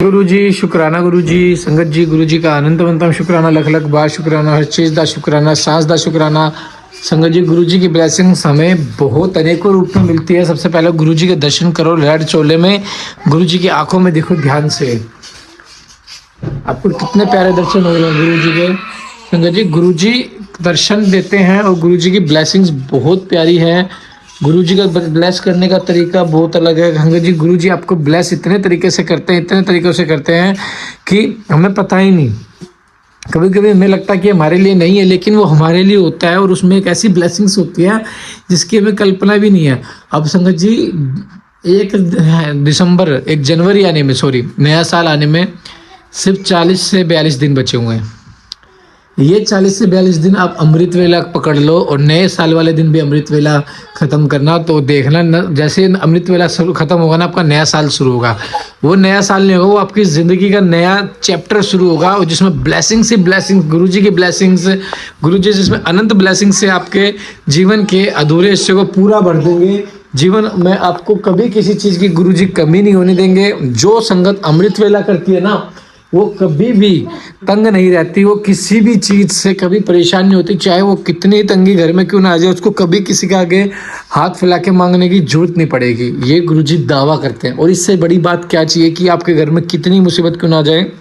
गुरु जी, शुकराना गुरु जी, संगत जी, गुरु जी का अनंतवंतम शुकराना, लख लख बार शुकराना, हर चीज़ का शुकराना, सांस का शुकराना। संगत जी, गुरु जी की ब्लेसिंग्स हमें बहुत अनेकों रूप में मिलती है। सबसे पहले गुरु जी के दर्शन करो रेड चोले में, गुरु जी की आंखों में देखो ध्यान से, आपको कितने प्यारे दर्शन हो रहे हैं गुरु जी के। संगत जी, गुरु जी दर्शन देते हैं और गुरु जी की ब्लेसिंग्स बहुत प्यारी है। गुरु जी का ब्लेस करने का तरीका बहुत अलग है। संगत जी, गुरु जी आपको ब्लेस इतने तरीके से करते हैं, इतने तरीक़ों से करते हैं कि हमें पता ही नहीं। कभी कभी हमें लगता है कि हमारे लिए नहीं है, लेकिन वो हमारे लिए होता है और उसमें एक ऐसी ब्लेसिंग्स होती है जिसकी हमें कल्पना भी नहीं है। अब संगत जी, 1 दिसंबर 1 जनवरी आने में, सॉरी, नया साल आने में सिर्फ 40 से 42 दिन बचे हुए हैं। ये 40 से 42 दिन आप अमृत वेला पकड़ लो और नए साल वाले दिन भी अमृत वेला ख़त्म करना, तो देखना न, जैसे अमृत वेला ख़त्म होगा ना, आपका नया साल शुरू होगा। वो नया साल नहीं होगा, वो आपकी ज़िंदगी का नया चैप्टर शुरू होगा, और जिसमें ब्लेसिंग से ब्लेसिंग, गुरु जी की ब्लेसिंग्स, गुरु जी जिसमें अनंत ब्लेसिंग से आपके जीवन के अधूरे हिस्से को पूरा भर देंगे। जीवन में आपको कभी किसी चीज़ की गुरु जी कमी नहीं होने देंगे। जो संगत अमृत वेला करती है ना, वो कभी भी तंग नहीं रहती, वो किसी भी चीज़ से कभी परेशान नहीं होती, चाहे वो कितनी तंगी घर में क्यों ना आ जाए, उसको कभी किसी के आगे हाथ फैला के मांगने की जरूरत नहीं पड़ेगी। ये गुरुजी दावा करते हैं। और इससे बड़ी बात क्या चाहिए कि आपके घर में कितनी मुसीबत क्यों ना आ जाए,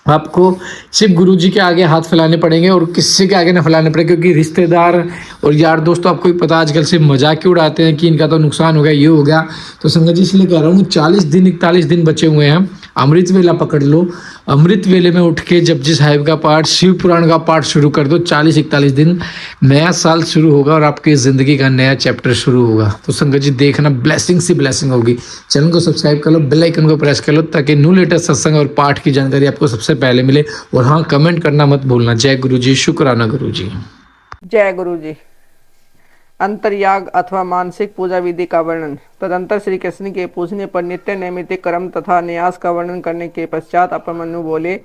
आपको सिर्फ गुरु जी के आगे हाथ फैलाने पड़ेंगे और किसी के आगे ना फैलाने पड़ेंगे। क्योंकि रिश्तेदार और यार दोस्त तो आपको भी पता आजकल से मजाक क्यों उड़ाते हैं कि इनका तो नुकसान हो गया, ये हो गया। तो संगत जी, इसलिए कह रहा हूँ 40 दिन 41 दिन बचे हुए हैं, अमृत वेला पकड़ लो। अमृत वेले में उठ के जपजी साहिब का पाठ, शिव पुराण का पाठ शुरू कर दो। 40-41 दिन नया साल शुरू होगा और आपकी ज़िंदगी का नया चैप्टर शुरू होगा। तो संगत जी, देखना ब्लेसिंग से ब्लेसिंग होगी। चैनल को सब्सक्राइब कर लो, बेल आइकन को प्रेस कर लो, ताकि न्यू लेटेस्ट सत्संग और पाठ की जानकारी आपको सबसे पहले मिले। और हाँ, कमेंट करना मत भूलना। जय गुरु जी, शुक्राना गुरु जी। जय गुरु जी। अंतर्याग अथवा मानसिक पूजा विधि का वर्णन। तदंतर श्री कृष्ण के पूजने पर नित्य नैमित्तिक कर्म तथा न्यास का वर्णन करने के पश्चात अपमन्यु बोले,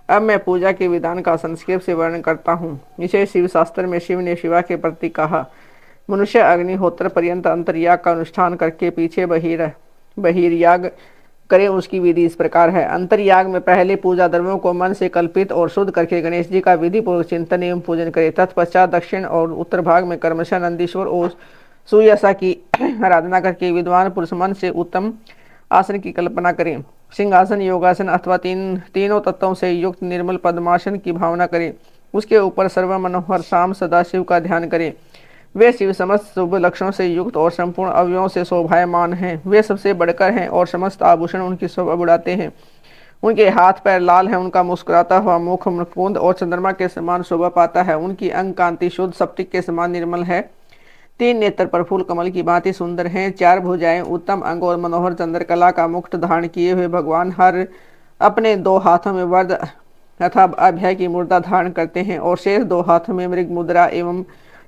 अब मैं पूजा के विधान का संक्षेप से वर्णन करता हूँ। इसे शिव शास्त्र में शिव ने शिवा के प्रति कहा, मनुष्य अग्निहोत्र पर्यंत अंतर्याग का अनुष्ठान करके पीछे बहिर्याग करे। उसकी विधि इस प्रकार है। अंतर्याग में पहले पूजा द्रव्यों को मन से कल्पित और शुद्ध करके गणेश जी का विधि पूर्वक चिंतन एवं पूजन करे। तत्पश्चात दक्षिण और उत्तर भाग में क्रमशः नंदीश्वर और सुयसा की आराधना करके विद्वान पुरुष मन से उत्तम आसन की कल्पना करें। सिंहासन, योगासन अथवा तीनों तत्वों से युक्त निर्मल पद्मासन की भावना करें। उसके ऊपर सर्व मनोहर शाम सदाशिव का ध्यान करें। वे शिव समस्त शुभ लक्षणों से युक्त और संपूर्ण अवयवों से शोभायमान हैं। वे सबसे बढ़कर हैं और समस्त आभूषण उनकी शोभा बढ़ाते हैं। उनके हाथ पैर लाल हैं, उनका मुस्कुराता हुआ मुख मुकुंद और चंद्रमा के समान शोभा पाता है। उनकी अंग कांति शुद्ध स्फटिक के समान निर्मल है। 3 नेत्र प्रफुल्ल कमल की भांति सुंदर हैं। 4 भुजाएं, उत्तम अंग और मनोहर चंद्रकला का मुकुट धारण किए हुए भगवान हर अपने 2 हाथों में वरद तथा अभय की मुद्रा धारण करते हैं और शेष 2 हाथों में मृग मुद्रा एवं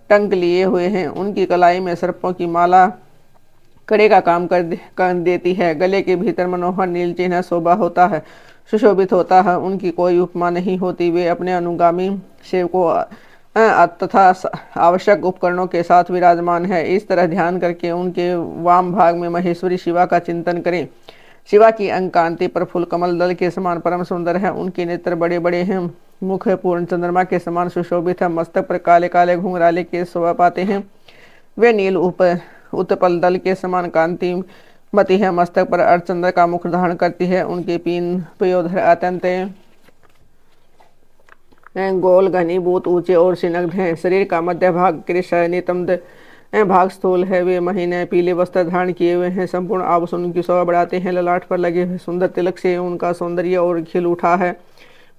टंक लिए हुए हैं। उनकी कलाई में सर्पों की माला कड़े का काम कर देती है। गले के भीतर मनोहर नील चिन्ह शोभा होता है, सुशोभित होता है। उनकी कोई उपमा नहीं होती। वे अपने अनुगामी सेवकों तथा आवश्यक उपकरणों के साथ विराजमान है। इस तरह ध्यान करके उनके वाम भाग में महेश्वरी शिवा का चिंतन करें। शिवा की अंग कांति प्रफुल्ल कमल दल के समान परम सुंदर है। उनके नेत्र बड़े बड़े हैं। मुख पूर्ण चंद्रमा के समान सुशोभित है। मस्तक पर काले काले घुंघराले के शोभा पाते हैं। वे नील उत्पल दल के समान कांति मती है। मस्तक पर अर्धचंद्र का मुख धारण करती है। उनके पयोधर अत्यंत गोल घनीभूत ऊंचे और सिनग्ध हैं। शरीर का मध्य भाग कृष्ण नितंब भाग स्थूल है। वे महीने पीले वस्त्र धारण किए हुए हैं। संपूर्ण आभूषण उनकी शोभा बढ़ाते हैं। ललाट पर लगे हुए सुंदर तिलक से उनका सौंदर्य और खिल उठा है।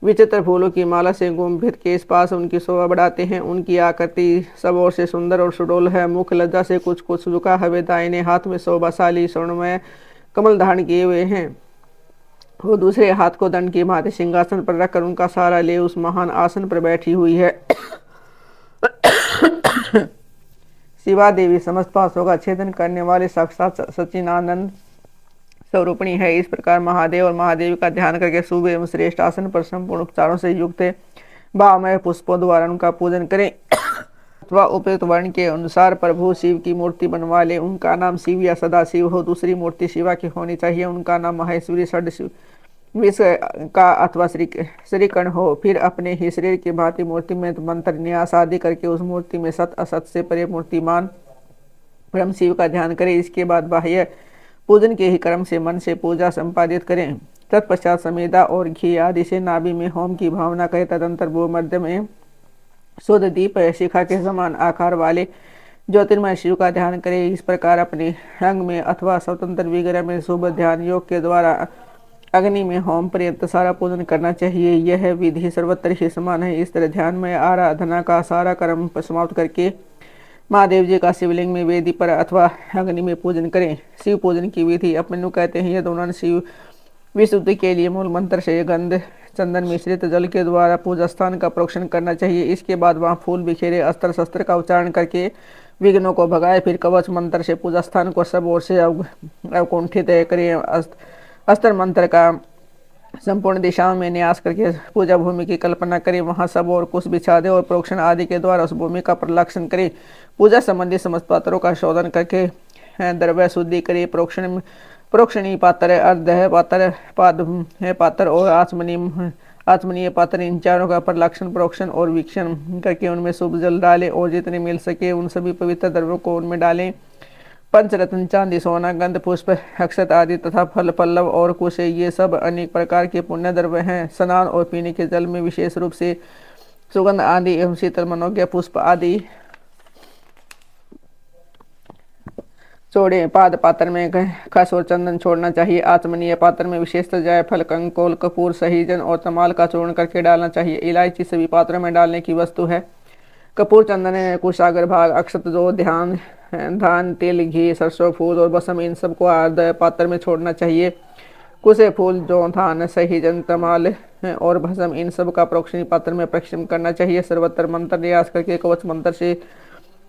विचित्र फूलों की माला से गुंफित केश पास उनकी शोभा बढ़ाते हैं। उनकी आकृति सब ओर से सुंदर और सुडोल है। मुख लज्जा से कुछ कुछ झुका है। वे दाहिने हाथ में शोभाशाली स्वर्णमय कमल धारण किए हुए हैं। वो दूसरे हाथ को दंड की भांति सिंहासन पर रखकर उनका सहारा ले उस महान आसन पर बैठी हुई है। शिवा देवी समस्त पासों का छेदन करने वाले साक्षात सच्चिदानंद स्वरूपिणी है। इस प्रकार महादेव और महादेवी का ध्यान करके शुभ एवं श्रेष्ठ आसन पर संपूर्ण उपचारों से युक्त भावमय पुष्पों द्वारा उनका पूजन करें अथवा उपयुक्त वर्ण के अनुसार प्रभु शिव की मूर्ति बनवा ले। उनका नाम शिव या सदाशिव हो। दूसरी मूर्ति शिवा की होनी चाहिए। उनका नाम महेश्वरी विष का अथवा श्रीकण हो। फिर अपने ही शरीर की भांति मूर्ति में मंत्र न्यास आदि करके उस मूर्ति में सत असत से परे मूर्तिमान ब्रह्म शिव का ध्यान करें। इसके बाद बाह्य पूजन के ही क्रम से मन से पूजा संपादित करें। तत्पश्चात समेदा और घी आदि से नाभि में होम की भावना करें। तदंतर वो मध्य में शुद्ध दीप शिखा के समान आकार वाले ज्योतिर्मय शिव का ध्यान करें। इस प्रकार अपने अंग में अथवा स्वतंत्र विग्रह में शुभ ध्यान योग के द्वारा अग्नि में होम पर्यंत सारा पूजन करना चाहिए। यह विधि सर्वत्र ही समान है। इस तरह ध्यान में आराधना का सारा कर्म समाप्त करके महादेव जी का शिवलिंग में वेदी पर अथवा अग्नि में पूजन करें। शिव पूजन की विधि अपनु कहते हैं। यह दोनों शिव विशुद्धि के लिए मूल मंत्र से गंध चंदन मिश्रित जल के द्वारा पूजा स्थान का प्रोक्षण करना चाहिए। इसके बाद वहाँ फूल बिखेरे अस्त्र शस्त्र का उच्चारण करके विघ्नों को भगाए। फिर कवच मंत्र से पूजा स्थान को सब ओर से अवकुंठित करें। अस्त्र मंत्र का संपूर्ण दिशाओं में न्यास करके पूजा भूमि की कल्पना करें। वहां सब और कुश बिछा दे और प्रोक्षण आदि के द्वारा उस भूमि का प्रलक्षण करें। पूजा संबंधी समस्त पात्रों का शोधन करके द्रव्य शुद्धि करें। प्रोक्षणी पात्र, अर्ध पात्र, पाद पात्र और आचमनीय पात्र, इन चारों का प्रलक्षण प्रोक्षण और वीक्षण करके उनमें शुभ जल डालें और जितने मिल सके उन सभी पवित्र द्रव्यों को उनमें डालें। पंचरत्न, चांदी, सोना, गंध, पुष्प, अक्षत आदि तथा फल पल्लव और कुश, ये सब अनेक प्रकार के पुण्य द्रव्य हैं। स्नान और पीने के जल में विशेष रूप से सुगंध आदि एवं शीतल मनोज्ञ पुष्प आदि छोड़े। पाद पात्र में खस और चंदन छोड़ना चाहिए। आचमनीय पात्र में विशेषतः जायफल, कंकोल, कपूर, सहीजन और तमाल का चूर्ण करके डालना चाहिए। इलायची सभी पात्रों में डालने की वस्तु है। कपूर, चंदन, कुशागर भाग, अक्षत, जो ध्यान, धान, तिल, घी, सरसों फूल और बसम, इन सबको आधा पात्र में छोड़ना चाहिए। कुसे फूल, जो धान, सहीजन, तमाल और भस्म, इन सब का प्रोक्षणी पात्र में प्रक्षेपण करना चाहिए। सर्वत्र मंत्र नियास करके कवच मंत्र से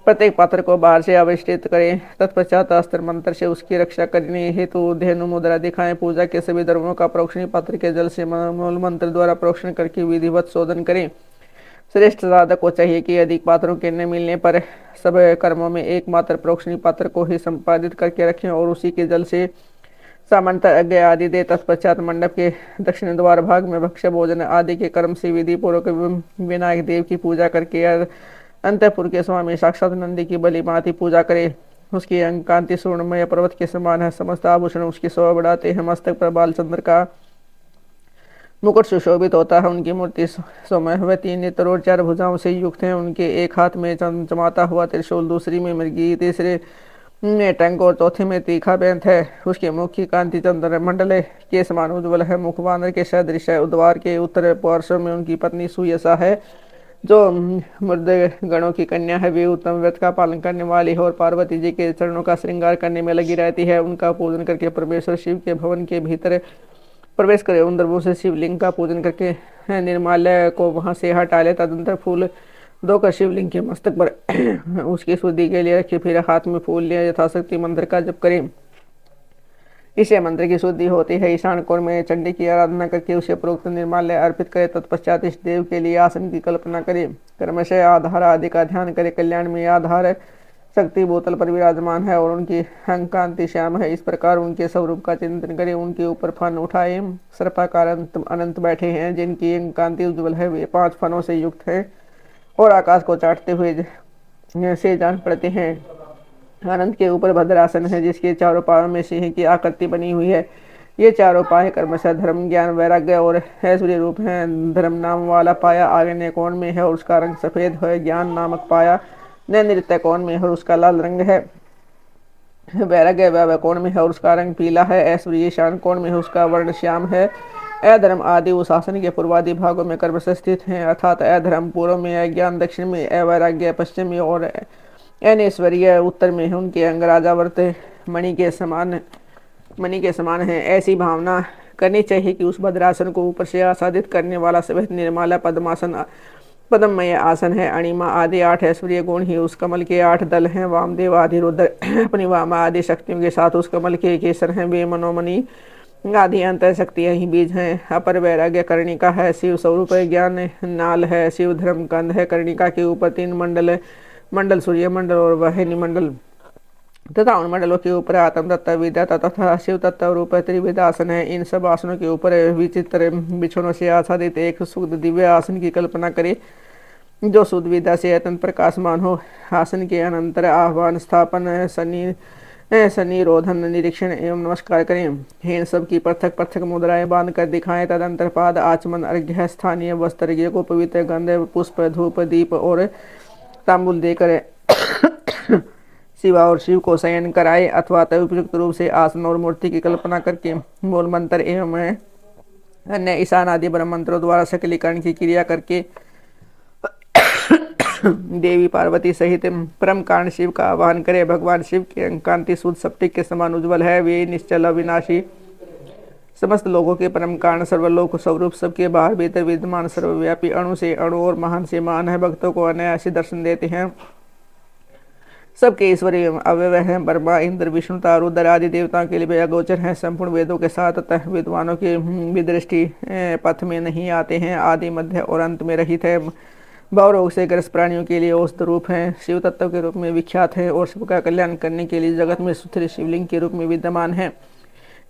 प्रत्येक पात्र को बाहर से आविष्टित करें। तत्पश्चात अस्त्र मंत्र से उसकी रक्षा करने हेतु धेनु मुद्रा दिखाएं। पूजा के सभी द्रव्यों का प्रोक्षणी पात्र के जल से मूल मंत्र द्वारा प्रोक्षण करके विधिवत शोधन करें। श्रेष्ठ साधक को चाहिए कि अधिक पात्रों के न मिलने पर सब कर्मों में एकमात्र प्रोक्षणी पात्र को ही संपादित करके रखें और उसी के जल से सामान्यतः अज्ञ आदि दे। तत्पश्चात मंडप के दक्षिण द्वार भाग में भक्ष्य भोजन आदि के कर्म से विधि पूर्वक विनायक देव की पूजा करके अंतपुर के स्वामी साक्षात नंदी की बलि भांति पूजा करें। उसकी अंग कांति स्वर्णमय पर्वत के समान है। समस्त आभूषण उसकी शोभा बढ़ाते हैं। मस्तक पर बालचंद्र का मुकुट सुशोभित होता है। उनकी मूर्ति सौम्य व 3 नेत्र और 4 भुजाओं से युक्त है। उनके एक हाथ में चमचमाता हुआ त्रिशूल, दूसरी में मृगी, तीसरे में टंक और चौथे में तीखा बेंत है। उसके मुख की कांति चंद्र मंडल के समान उज्ज्वल है। मुख बानर के सदृश है। उद्वार के उत्तर पार्श्व में उनकी पत्नी सुयसा है, जो मृद गणों की कन्या है। वे उत्तम व्रत का पालन करने वाली है और पार्वती जी के चरणों का श्रृंगार करने में लगी रहती है। उनका पूजन करके परमेश्वर शिव के भवन के भीतर प्रवेश करे। उन द्रव्यों से शिवलिंग का पूजन करके निर्माल्य को वहां से हटा ले। तदंतर फूल धोकर शिवलिंग के मस्तक पर उसकी शुद्धि के लिए रखे। फिर हाथ में फूल लिया यथाशक्ति मंत्र का जप करें। इससे मंत्र की शुद्धि होती है। ईशान कोण में चंडी की आराधना करके उसे प्रोक्त निर्माल्य अर्पित करें। तत्पश्चात इस देव के लिए आसन की कल्पना करें। कर्मशय आधार आदि का ध्यान करें। कल्याण में आधार शक्ति बोतल पर विराजमान है और उनकी अंग कांति श्याम है। इस प्रकार उनके स्वरूप का चिंतन करें। उनके ऊपर फन उठाए सर्पाकार अनंत बैठे हैं, जिनकी अंग कांति उज्ज्वल है। वे 5 फनों से युक्त है और आकाश को चाटते हुए से जान पड़ते हैं। अनंत के ऊपर भद्रासन है, जिसके चारों पायों में सिंह की आकृति बनी हुई है। ये चारों पाए कर्मशः धर्म, ज्ञान, वैराग्य और ऐश्वर्य रूप हैं। धर्म नाम वाला पाया आग्नेय कोण में है और उसका रंग सफेद है। ज्ञान नामक पाया नैऋत्य कोण में है और उसका लाल रंग है। वैराग्य वायव्य कोण में है और उसका रंग पीला है। ऐश्वर्य ईशान कोण में है, उसका वर्ण श्याम है। अधर्म आदि उस आसन के पूर्वादि भागों में कर्म से स्थित हैं, अर्थात अधर्म पूर्व में, अज्ञान दक्षिण में, अवैराग्य पश्चिम में और अनैश्वर्य उत्तर में है। उनके अंग राजावर्त मणि के समान है। ऐसी भावना करनी चाहिए कि उस भद्रासन को ऊपर से आसादित करने वाला सफेद निर्माला पद्ममय आसन है। अणिमा आदि 8 ऐश्वर्य गुण ही उस कमल के 8 दल हैं। वामदेव आदि रुद्र अपनी वामा आदि शक्तियों के साथ उस कमल के केसर हैं। वे मनोमणि आदि अंतर शक्तियां ही बीज हैं। अपर वैराग्य कर्णिका है। शिव स्वरूप ज्ञान नाल है। शिव धर्म कंद है। कर्णिका के ऊपर 3 मंडल सूर्य मंडल और वाहिनी मंडल तथा उन मंडलों के ऊपर आत्म तत्व, विद्या तथा शिव तत्व रूप त्रिविध आसन है। इन सब आसनों के ऊपर विचित्र बिछोनों से आच्छादित एक शुद्ध दिव्य आसन की कल्पना करें जो शुद्ध विद्या से अत्यंत प्रकाशमान हो। आसन के अनंतर आह्वान, स्थापन, सन्निरोधन, निरीक्षण एवं नमस्कार करें। इन सब की पृथक पृथक मुद्राएं बांध कर दिखाएं। तदंतर पाद, आचमन, अर्घ्य, स्थानीय वस्त्र, यज्ञ को पवित्र गंध, पुष्प, धूप, दीप और तांबुल देकर शिवा और शिव को शयन कराए अथवा उपयुक्त रूप से आसन और मूर्ति की कल्पना करके मूल मंत्र एवं अन्य ईशान आदि ब्रह्म मंत्रों द्वारा सकलीकरण की क्रिया करके देवी पार्वती सहित परम कारण शिव का आह्वान करे। भगवान शिव की कांति शुद्ध स्फटिक के समान उज्ज्वल है। वे निश्चल, अविनाशी, समस्त लोगों के परम कारण, सर्वलोक स्वरूप, सबके बाहर भीतर विद्यमान, सर्वव्यापी, अणु से अणु और महान से महान है। भक्तों को अनायासी दर्शन देते हैं। सबके ईश्वरीय अवयव हैं। ब्रह्मा, इंद्र, विष्णु, रुद्र आदि देवताओं के लिए वे अगोचर हैं। संपूर्ण वेदों के साथ तथा विद्वानों की विदृष्टि पथ में नहीं आते हैं। आदि, मध्य और अंत में रहित है। भाव रोग से ग्रस्त प्राणियों के लिए औषध रूप हैं। शिव तत्व के रूप में विख्यात है और सबका कल्याण करने के लिए जगत में सुस्थिर शिवलिंग के रूप में विद्यमान है।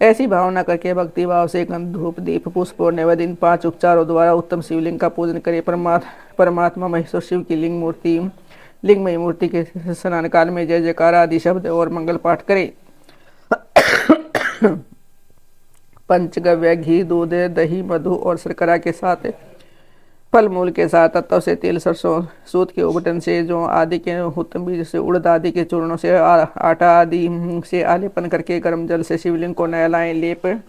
ऐसी भावना करके भक्ति भाव से गंध, धूप, दीप, पुष्प और नैवेद्य, इन 5 उपचारों द्वारा उत्तम शिवलिंग का पूजन करें। परमात्मा महेश्वर शिव की लिंगमयी मूर्ति के स्नान काल में जय जयकार आदि शब्द और मंगल पाठ करें। पंचगव्य, घी, दूध, दही, मधु और शर्करा के साथ, फल मूल के साथ, तत्व से तेल, सरसों, सूत के उबटन से, जौ आदि के उत्तम बीज से, उड़द आदि के चूर्णों से, आटा आदि से आलेपन करके गर्म जल से शिवलिंग को नहलाएं। लेप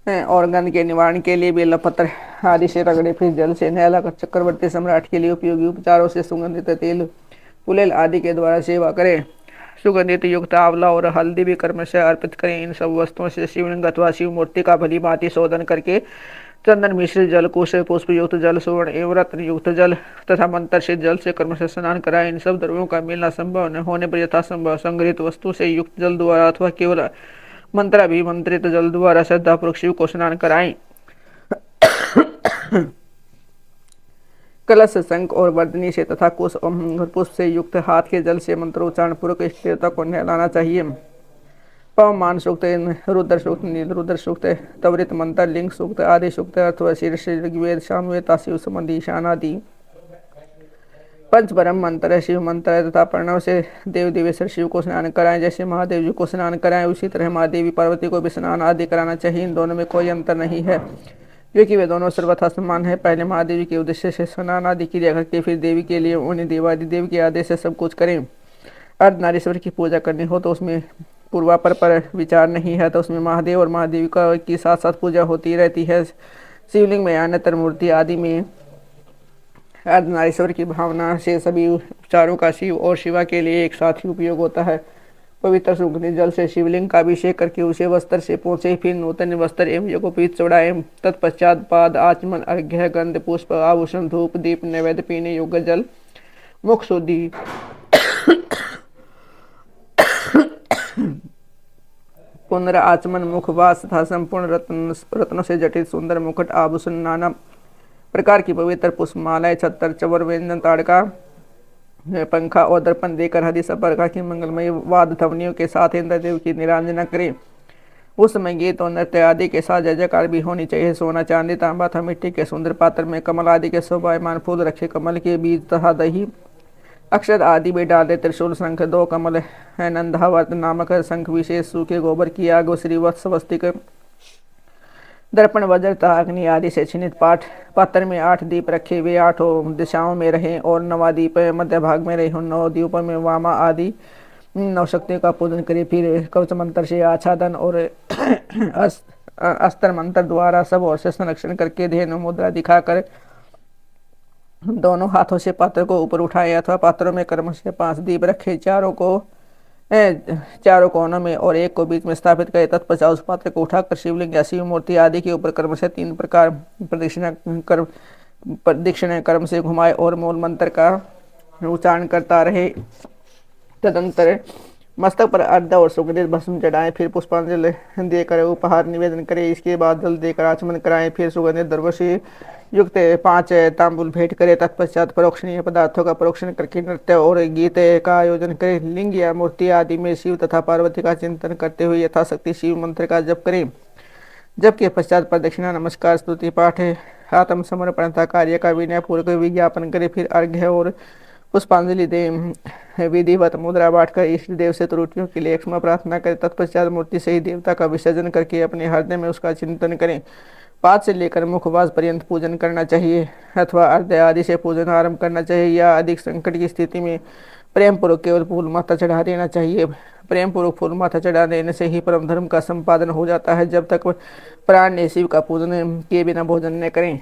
और गंध के निवारण के लिए बेलपत्र आदि से रगड़े, फिर जल से नहलाकर चक्रवर्ती सम्राट के लिए उपयोगी उपचारों से सुगंधित तेल, पुलेल आदि के द्वारा सेवा करें। सुगंधित युक्त आंवला और हल्दी भी कर्म से अर्पित करें। इन सब वस्तुओं से शिवलिंग अथवा शिव मूर्ति का भली भांति शोधन करके चंदन मिश्रित जल, कुश, पुष्प युक्त जल, सुवर्ण एवं रत्न युक्त जल तथा मंत्र से जल से कर्म से स्नान कराएं। इन सब द्रव्यों का मिलना संभव न होने पर यथासंभव संग्रहित वस्तु से युक्त जल द्वारा अथवा केवल मंत्राभिमंत्रित जल द्वारा श्रद्धापूर्वक शिव को स्नान कराएं। कलश, शंख और वर्धनी से तथा कुश और पुष्प से युक्त हाथ के जल से मंत्रोच्चारण पूर्वक इष्ट देवता को नहलाना चाहिए। पवमान सूक्त, रुद्र सूक्त, नीलरुद्र सूक्त, त्वरित मंत्र, लिंग सूक्त आदि सूक्त अथवा शीर्ष, ऋग्वेद, सामवेद, शिव संबंधी ईशान आदि पंच परम मंत्र, शिव मंत्र तथा प्रणव से देव देवेश्वर शिव को स्नान कराएं। जैसे महादेव जी को स्नान कराएं उसी तरह महादेवी पार्वती को भी स्नान आदि कराना चाहिए। इन दोनों में कोई अंतर नहीं है क्योंकि वे दोनों सर्वथा समान है। पहले महादेवी के उद्देश्य से स्नान आदि क्रिया करके फिर देवी के लिए उन्हें देवादिदेव के आदेश से सब कुछ करें। अर्धनारीश्वर की पूजा करनी हो तो उसमें पूर्वापर पर विचार नहीं है, तो उसमें महादेव और महादेवी का की साथ साथ पूजा होती रहती है। शिवलिंग में अन्यतर मूर्ति आदि में अर्धनारीश्वर की भावना से सभी उपचारों का शिव और शिवा के लिए एक साथ ही उपयोग होता है। पवित्र सुगंधित जल से शिवलिंग का अभिषेक करके उसे वस्त्र से पोंछे, फिर नूतन वस्त्र एवं यज्ञोपवीत चढ़ाएं। तत्पश्चात पाद, आचमन, अर्घ्य, गंध, पुष्प, आभूषण, धूप, दीप, नैवेद्य, पीने योग्य जल, मुख शुद्धि, पुनराचमन, मुखवास तथा संपूर्ण रत्नों से जटित सुंदर मुकुट, आभूषण, नाना प्रकार की पवित्र पुष्पमालाएं, छत्तर, चवर, व्यंजन, ताड़का, पंखा और दर्पण देकर हरी सब प्रकार की मंगलमय वाद ध्वनियों के साथ इंद्रदेव की निरांजना करें। उस समय गीत और नृत्य आदि के साथ जय जयकार भी होनी चाहिए। सोना, चांदी, तांबा तथा मिट्टी के सुंदर पात्र में कमल आदि के शोभायमान फूल रखे, कमल के बीज तथा दही, अक्षत आदि भी डाले। त्रिशूल, शंख, 2 कमल है, नंदावर्त नामक शंख विशेष, सूखे गोबर की आग, श्रीवत्स, स्वस्तिक, दर्पण, वज्र तथा अग्नि आदि से छिन्नित पात्र में 8 दीप रखे, वे 8 दिशाओं में रहें और 9वां दीप मध्य भाग में रहे। 9 दीपों में वामा आदि 9 शक्तियों का पूजन करें। फिर कवच मंत्र से आच्छादन और अस्त्र मंत्र द्वारा सब ओर से संरक्षण करके धेनु मुद्रा दिखाकर दोनों हाथों से पात्र को ऊपर उठाएं अथवा पात्रों में क्रम से 5 दीप रखें। चारों कोनों में और एक को बीच में स्थापित करें। तत्पश्चात उस पात्र को उठाकर शिवलिंग या शिव मूर्ति आदि के ऊपर क्रम से 3 प्रकार प्रदक्षिणा क्रम से घुमाए और मूल मंत्र का उच्चारण करता रहे। तदंतर मस्तक पर अर्घ्य और सुगंधित भस्म चढ़ाएं, फिर पुष्पांजलि देकर उपहार निवेदन करें। इसके बाद जल देकर आचमन कराएं, फिर सुगंधित द्रव्य से युक्त 5 तांबुल भेंट करें। तत्पश्चात परोक्षणीय पदार्थों का परोक्षण करके नृत्य और गीत का आयोजन करें। लिंग या मूर्ति आदि में शिव तथा पार्वती का चिंतन करते हुए यथाशक्ति शिव मंत्र का जप करें। जब के पश्चात प्रदक्षिणा, नमस्कार, स्तुति पाठ, आत्मसमर्पणता कार्य का विनय पूर्वक विज्ञापन करें। फिर अर्घ्य और पुष्पांजलि दें। विधिवत मुद्रा बांटकर इष्ट देव से त्रुटियों के लिए क्षमा प्रार्थना करें। तत्पश्चात मूर्ति से ही देवता का विसर्जन करके अपने हृदय में उसका चिंतन करें। पाद से लेकर मुखवास पर्यंत पूजन करना चाहिए अथवा अर्घ्य आदि से पूजन आरंभ करना चाहिए, या अधिक संकट की स्थिति में प्रेम पूर्वक केवल फूल माथा चढ़ा देना चाहिए। प्रेम पूर्वक फूल माथा चढ़ा देने से ही परम धर्म का संपादन हो जाता है। जब तक प्राण ने शिव का पूजन किए बिना भोजन न करें।